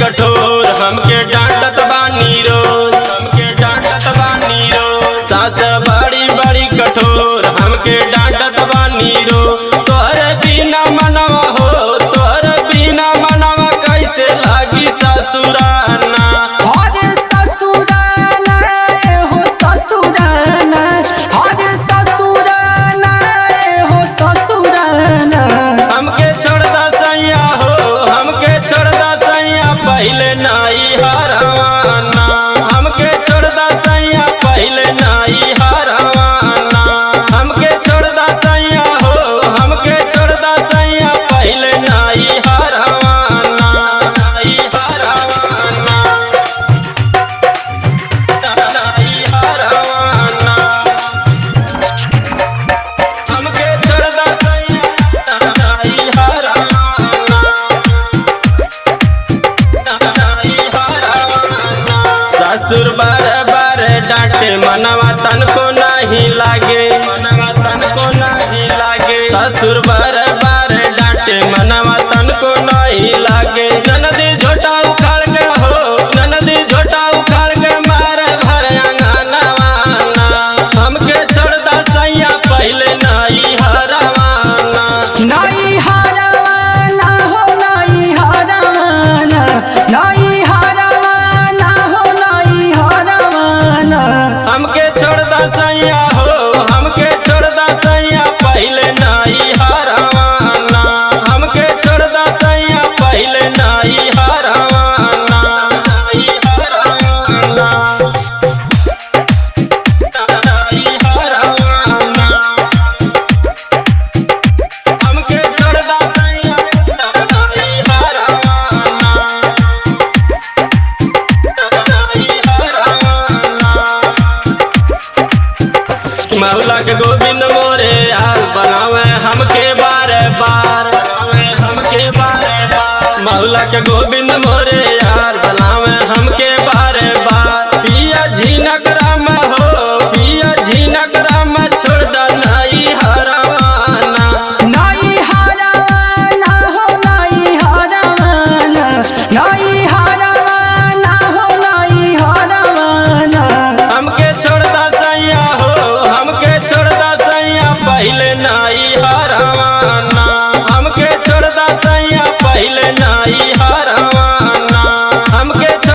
कठोर हमके डांटत बानी रोज, हमके डांटत बानी रोज। सास बड़ी बड़ी कठोर हमके डांटत बानी रोज। तोहरे बिना मनवा हो, तोहरे बिना मनवा कैसे लागी ससुराना। अरे ससुराना हो ससुराना, अरे ससुराना हो ससुराना। हमके छोड़ दा सैया हो, हमके छोड़ दा सैया पहले नाई हरवाना। हमके छोड़ दा सैया पहले नाई हरवाना। हमके छोड़ दा सैया हो, हमके छोड़ दा सैया पहले नाई हरवाना। नाई हरवाना, नाई हरवाना। हमके छोड़ दा सैया नाई हरवाना, नाई हरवाना। ससुर बार बार डांटे मनवा तनको नहीं लागे, मनवा तनको नहीं लागे। ससुर बार बार डांटे मनवा तनको नहीं लागे। ननदी झोटा उखाड़ के हो, ननदी झोटा उखाड़ के मारे भर अंगनवाना। हमके छोड़ दा सैया पहले नाई हरवाना। नाई हरवाना हो नाई हरवाना, नाई हरवाना हो नाई हरवाना। हमके छोड़ दा सैया हो, हमके छोड़ दा सैया पहले नाई हरवाना। हमके छोड़ दा सैया पहले नाई हरवाना। नाई हरवाना, नाई हरवाना। हमके छोड़ दा सैया नाई हरवाना, नाई हरवाना। मौला के गोविंद मोरे हाल बनावे हमके बारे बार, बनावे हमके बारे बार। मौला के गोविंद मोरे यार बनावे